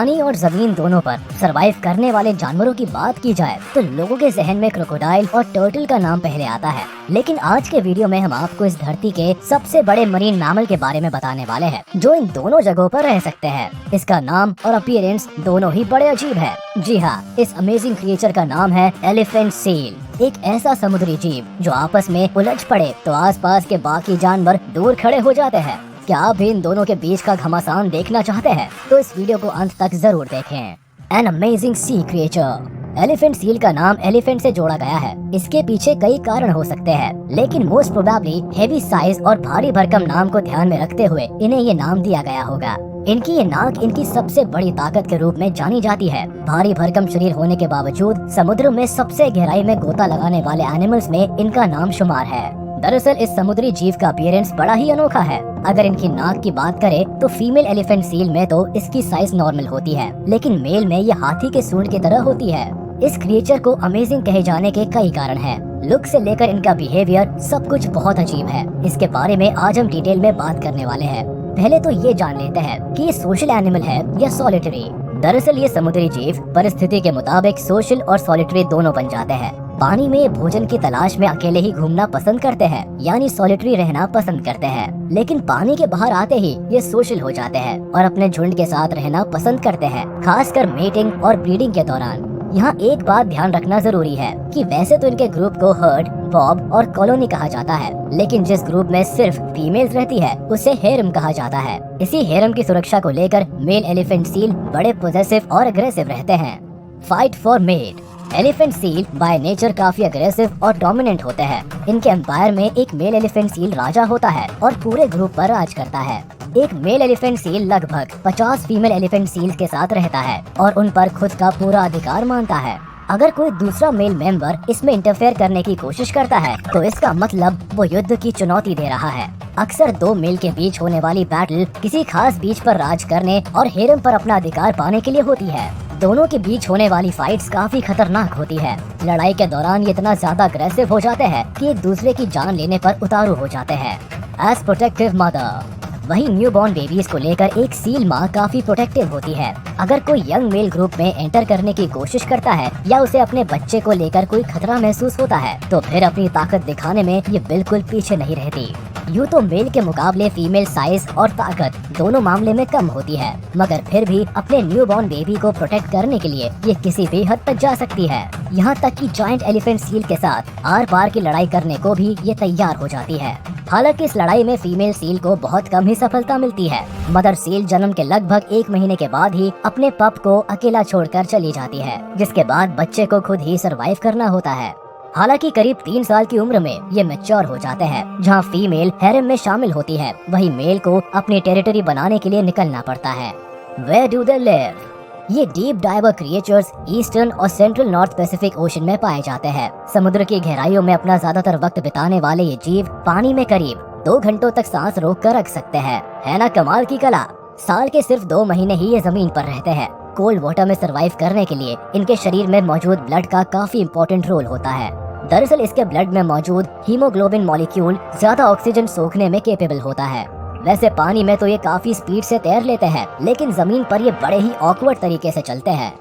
पानी और जमीन दोनों पर सरवाइव करने वाले जानवरों की बात की जाए तो लोगों के जहन में क्रोकोडाइल और टर्टल का नाम पहले आता है। लेकिन आज के वीडियो में हम आपको इस धरती के सबसे बड़े मरीन मैमल के बारे में बताने वाले हैं जो इन दोनों जगहों पर रह सकते हैं। इसका नाम और अपीयरेंस दोनों ही बड़े अजीब है। जी हाँ, इस अमेजिंग क्रिएचर का नाम है एलिफेंट सील। एक ऐसा समुद्री जीव जो आपस में उलझ पड़े तो आसपास के बाकी जानवर दूर खड़े हो जाते हैं। क्या आप भी इन दोनों के बीच का घमासान देखना चाहते हैं तो इस वीडियो को अंत तक जरूर देखें। An amazing sea creature. Elephant seal का नाम एलिफेंट से जोड़ा गया है। इसके पीछे कई कारण हो सकते हैं, लेकिन मोस्ट प्रोबेबली हेवी साइज और भारी भरकम नाम को ध्यान में रखते हुए इन्हें ये नाम दिया गया होगा। इनकी ये नाक इनकी सबसे बड़ी ताकत के रूप में जानी जाती है। भारी भरकम शरीर होने के बावजूद समुद्र में सबसे गहराई में गोता लगाने वाले एनिमल्स में इनका नाम शुमार है। दरअसल इस समुद्री जीव का अपीयरेंस बड़ा ही अनोखा है। अगर इनकी नाक की बात करें तो फीमेल एलिफेंट सील में तो इसकी साइज नॉर्मल होती है, लेकिन मेल में ये हाथी के सूंड की तरह होती है। इस क्रिएचर को अमेजिंग कहे जाने के कई कारण हैं। लुक से लेकर इनका बिहेवियर सब कुछ बहुत अजीब है। इसके बारे में आज हम डिटेल में बात करने वाले हैं। पहले तो ये जान लेते हैं कि ये सोशल एनिमल है या सॉलिटरी। दरअसल ये समुद्री जीव परिस्थिति के मुताबिक सोशल और सॉलिटरी दोनों बन जाते हैं। पानी में भोजन की तलाश में अकेले ही घूमना पसंद करते हैं, यानी सॉलिटरी रहना पसंद करते हैं। लेकिन पानी के बाहर आते ही ये सोशल हो जाते हैं और अपने झुंड के साथ रहना पसंद करते हैं, खासकर मेटिंग और ब्रीडिंग के दौरान। यहाँ एक बात ध्यान रखना जरूरी है कि वैसे तो इनके ग्रुप को हर्ड, बॉब और कॉलोनी कहा जाता है, लेकिन जिस ग्रुप में सिर्फ फीमेल्स रहती है उसे हेरम कहा जाता है। इसी हेरम की सुरक्षा को लेकर मेल एलिफेंट सील बड़े पोजेसिव और अग्रेसिव रहते हैं। Fight for mate. Elephant seal by nature काफी अग्रेसिव और डोमिनेंट होते हैं। इनके एम्पायर में एक मेल एलिफेंट सील राजा होता है और पूरे ग्रुप पर राज करता है। एक मेल एलिफेंट सील लगभग 50 फीमेल एलिफेंट सील के साथ रहता है और उन पर खुद का पूरा अधिकार मानता है। अगर कोई दूसरा मेल मेंबर इसमें इंटरफेयर करने की कोशिश करता है तो इसका मतलब वो युद्ध की चुनौती दे रहा है। अक्सर दो मेल के बीच होने वाली बैटल किसी खास बीच पर राज करने और हेरम पर अपना अधिकार पाने के लिए होती है। दोनों के बीच होने वाली फाइट्स काफी खतरनाक होती है। लड़ाई के दौरान ये इतना ज्यादा अग्रेसिव हो जाते हैं कि एक दूसरे की जान लेने पर उतारू हो जाते हैं। As protective mother. वहीं न्यूबॉर्न बेबीज को लेकर एक सील माँ काफी प्रोटेक्टिव होती है। अगर कोई यंग मेल ग्रुप में एंटर करने की कोशिश करता है या उसे अपने बच्चे को लेकर कोई खतरा महसूस होता है तो फिर अपनी ताकत दिखाने में ये बिल्कुल पीछे नहीं रहती। यूँ तो मेल के मुकाबले फीमेल साइज और ताकत दोनों मामले में कम होती है, मगर फिर भी अपने न्यूबॉर्न बेबी को प्रोटेक्ट करने के लिए ये किसी भी हद तक जा सकती है। यहाँ तक कि जायंट एलिफेंट सील के साथ आर पार की लड़ाई करने को भी ये तैयार हो जाती है। हालांकि इस लड़ाई में फीमेल सील को बहुत कम ही सफलता मिलती है। मदर सील जन्म के लगभग 1 महीने के बाद ही अपने पप को अकेला छोड़कर चली जाती है, जिसके बाद बच्चे को खुद ही सरवाइव करना होता है। हालांकि करीब 3 साल की उम्र में ये मैच्योर हो जाते हैं। जहां फीमेल हैरम में शामिल होती है, वहीं मेल को अपनी टेरिटरी बनाने के लिए निकलना पड़ता है। Where do they live? ये डीप डाइवर क्रिएचर्स ईस्टर्न और सेंट्रल नॉर्थ पैसिफिक ओशन में पाए जाते हैं। समुद्र की गहराइयों में अपना ज्यादातर वक्त बिताने वाले ये जीव पानी में करीब 2 घंटों तक सांस रोक कर रख सकते हैं। है ना कमाल की कला। साल के सिर्फ 2 महीने ही ये जमीन पर रहते हैं। कोल्ड वाटर में सरवाइव करने के लिए इनके शरीर में मौजूद ब्लड का काफी इम्पोर्टेंट रोल होता है। दरअसल इसके ब्लड में मौजूद हीमोग्लोबिन मॉलिक्यूल ज्यादा ऑक्सीजन सोखने में केपेबल होता है। वैसे पानी में तो ये काफी स्पीड से तैर लेते हैं, लेकिन जमीन पर ये बड़े ही ऑकवर्ड तरीके से चलते हैं।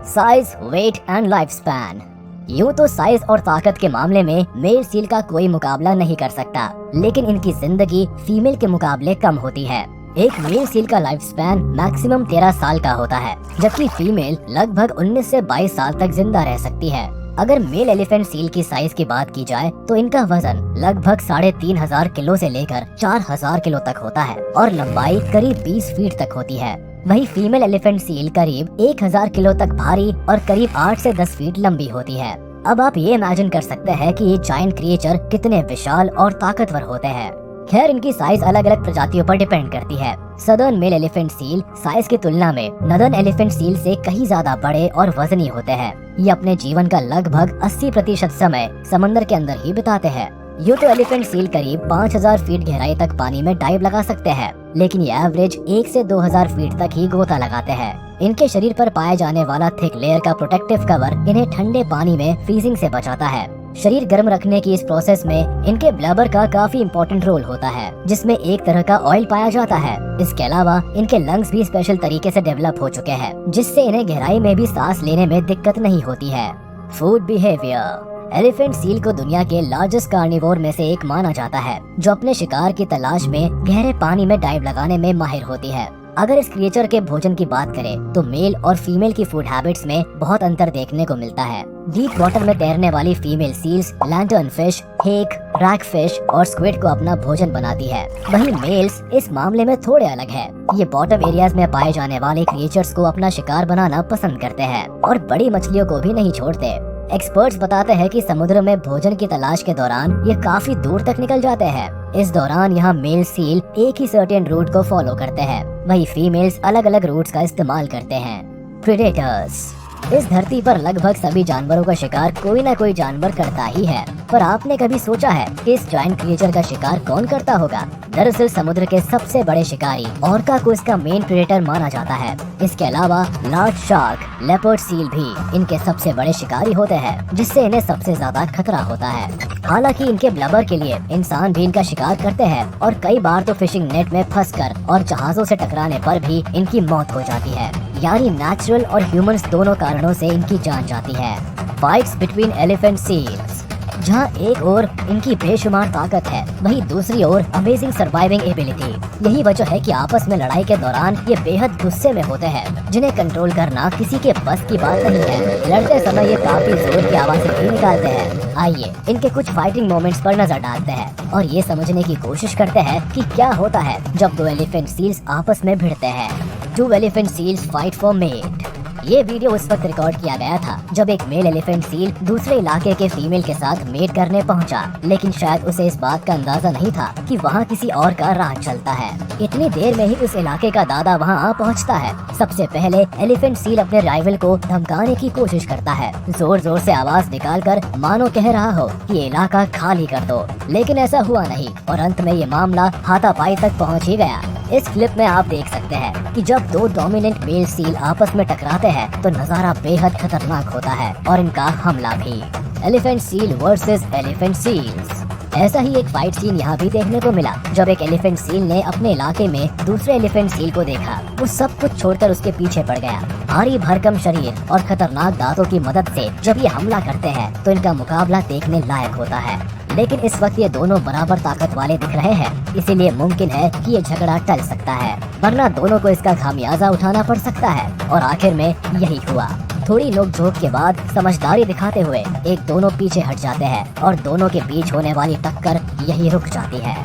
Size, weight and life span. यूँ तो साइज और ताकत के मामले में मेल सील का कोई मुकाबला नहीं कर सकता, लेकिन इनकी जिंदगी फीमेल के मुकाबले कम होती है। एक मेल सील का लाइफ स्पैन मैक्सिमम 13 साल का होता है, जबकि फीमेल लगभग 19 से 22 साल तक जिंदा रह सकती है। अगर मेल एलिफेंट सील की साइज की बात की जाए तो इनका वजन लगभग 3500 किलो से लेकर 4000 किलो तक होता है और लंबाई करीब 20 फीट तक होती है। वहीं फीमेल एलिफेंट सील करीब 1000 किलो तक भारी और करीब 8 से 10 फीट लंबी होती है। अब आप ये इमेजिन कर सकते हैं कि ये जायंट क्रिएचर कितने विशाल और ताकतवर होते हैं। खैर इनकी साइज अलग अलग प्रजातियों पर डिपेंड करती है। Southern mail elephant seal size की तुलना में नदर्न एलिफेंट सील से कहीं ज्यादा बड़े और वजनी होते हैं। ये अपने जीवन का लगभग 80% समय समंदर के अंदर ही बिताते हैं। यूँ तो एलिफेंट सील करीब 5000 फीट गहराई तक पानी में डाइव लगा सकते हैं, लेकिन ये एवरेज 1 से 2000 फीट तक ही गोता लगाते हैं। इनके शरीर पर पाए जाने वाला थिक लेयर का प्रोटेक्टिव कवर इन्हें ठंडे पानी में फ्रीजिंग से बचाता है। शरीर गर्म रखने की इस प्रोसेस में इनके ब्लबर का काफी इम्पोर्टेंट रोल होता है, जिसमें एक तरह का ऑयल पाया जाता है। इसके अलावा इनके लंग्स भी स्पेशल तरीके से डेवलप हो चुके हैं, जिससे इन्हें गहराई में भी सांस लेने में दिक्कत नहीं होती है। Food behaviour. एलिफेंट सील को दुनिया के लार्जेस्ट कार्निवोर में से एक माना जाता है, जो अपने शिकार की तलाश में गहरे पानी में डाइव लगाने में माहिर होती है। अगर इस क्रिएचर के भोजन की बात करें तो मेल और फीमेल की फूड हैबिट्स में बहुत अंतर देखने को मिलता है। डीप वाटर में तैरने वाली फीमेल सील्स लैंटर्न फिश, हेक, रैक फिश और स्क्विड को अपना भोजन बनाती है। वहीं मेल्स इस मामले में थोड़े अलग है। ये बॉटम एरियाज में पाए जाने वाले क्रिएचर्स को अपना शिकार बनाना पसंद करते हैं और बड़ी मछलियों को भी नहीं छोड़ते। एक्सपर्ट्स बताते हैं कि समुद्र में भोजन की तलाश के दौरान ये काफी दूर तक निकल जाते हैं। इस दौरान यहाँ मेल सील एक ही सर्टेन रूट को फॉलो करते हैं, वही फीमेल्स अलग अलग रूट्स का इस्तेमाल करते हैं। प्रेडेटर्स। इस धरती पर लगभग सभी जानवरों का शिकार कोई न कोई जानवर करता ही है, पर आपने कभी सोचा है कि इस जायंट क्रिएचर का शिकार कौन करता होगा? दरअसल समुद्र के सबसे बड़े शिकारी ऑर्का को इसका मेन प्रेडेटर माना जाता है। इसके अलावा लार्ज शार्क, लेपर्ड सील भी इनके सबसे बड़े शिकारी होते हैं, जिससे इन्हें सबसे ज्यादा खतरा होता है। हालांकि इनके ब्लबर के लिए इंसान भी इनका शिकार करते हैं और कई बार तो फिशिंग नेट में फंसकर और जहाजों से टकराने पर भी इनकी मौत हो जाती है। यानी नेचुरल और ह्यूमंस दोनों कारणों से इनकी जान जाती है। Fights between elephant seals. जहाँ एक ओर इनकी बेशुमार ताकत है, वहीं दूसरी ओर अमेजिंग सर्वाइविंग एबिलिटी। यही वजह है कि आपस में लड़ाई के दौरान ये बेहद गुस्से में होते हैं, जिन्हें कंट्रोल करना किसी के बस की बात नहीं है। लड़ते समय ये काफी जोर की आवाजें भी निकालते हैं। आइए इनके कुछ फाइटिंग मोमेंट्स पर नजर डालते हैं और ये समझने की कोशिश करते हैं कि क्या होता है जब दो एलिफेंट सील्स आपस में भिड़ते हैं। Two elephant seals fight for mate. ये वीडियो उस वक्त रिकॉर्ड किया गया था जब एक मेल एलिफेंट सील दूसरे इलाके के फीमेल के साथ मेट करने पहुंचा, लेकिन शायद उसे इस बात का अंदाजा नहीं था कि वहां किसी और का राज चलता है। इतनी देर में ही उस इलाके का दादा वहां आ पहुंचता है। सबसे पहले एलिफेंट सील अपने राइवल को धमकाने की कोशिश करता है, जोर जोर से आवाज निकालकर मानो कह रहा हो कि ये इलाका खाली कर दो, लेकिन ऐसा हुआ नहीं और अंत में ये मामला हाथापाई तक पहुँच ही गया। इस क्लिप में आप देख सकते हैं कि जब दो डोमिनेंट मेल सील आपस में टकराते हैं तो नजारा बेहद खतरनाक होता है और इनका हमला भी। Elephant seal versus elephant seals. ऐसा ही एक फाइट सीन यहाँ भी देखने को मिला जब एक एलिफेंट सील ने अपने इलाके में दूसरे एलिफेंट सील को देखा। वो सब कुछ छोड़कर उसके पीछे पड़ गया। भारी भरकम शरीर और खतरनाक दांतों की मदद से जब ये हमला करते हैं तो इनका मुकाबला देखने लायक होता है। लेकिन इस वक्त ये दोनों बराबर ताकत वाले दिख रहे हैं, इसीलिए मुमकिन है कि ये झगड़ा टल सकता है, वरना दोनों को इसका खामियाजा उठाना पड़ सकता है। और आखिर में यही हुआ। थोड़ी नोक-झोंक के बाद समझदारी दिखाते हुए एक दोनों पीछे हट जाते हैं और दोनों के बीच होने वाली टक्कर यही रुक जाती है।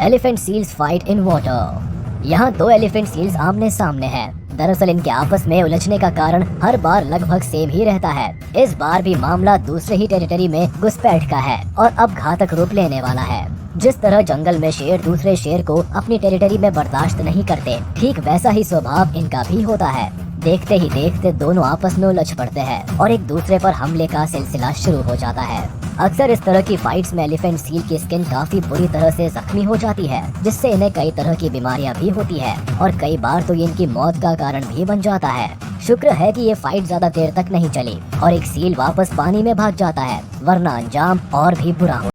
Elephant seals fight in water. यहाँ दो एलिफेंट सील्स आमने सामने हैं। दरअसल इनके आपस में उलझने का कारण हर बार लगभग सेम ही रहता है। इस बार भी मामला दूसरे ही टेरिटरी में घुसपैठ का है और अब घातक रूप लेने वाला है। जिस तरह जंगल में शेर दूसरे शेर को अपनी टेरिटरी में बर्दाश्त नहीं करते, ठीक वैसा ही स्वभाव इनका भी होता है। देखते ही देखते दोनों आपस में उलझ पड़ते हैं और एक दूसरे पर हमले का सिलसिला शुरू हो जाता है। अक्सर इस तरह की फाइट्स में एलिफेंट सील की स्किन काफी बुरी तरह से जख्मी हो जाती है, जिससे इन्हें कई तरह की बीमारियां भी होती है और कई बार तो ये इनकी मौत का कारण भी बन जाता है। शुक्र है कि ये फाइट ज्यादा देर तक नहीं चली और एक सील वापस पानी में भाग जाता है, वरना अंजाम और भी बुरा हो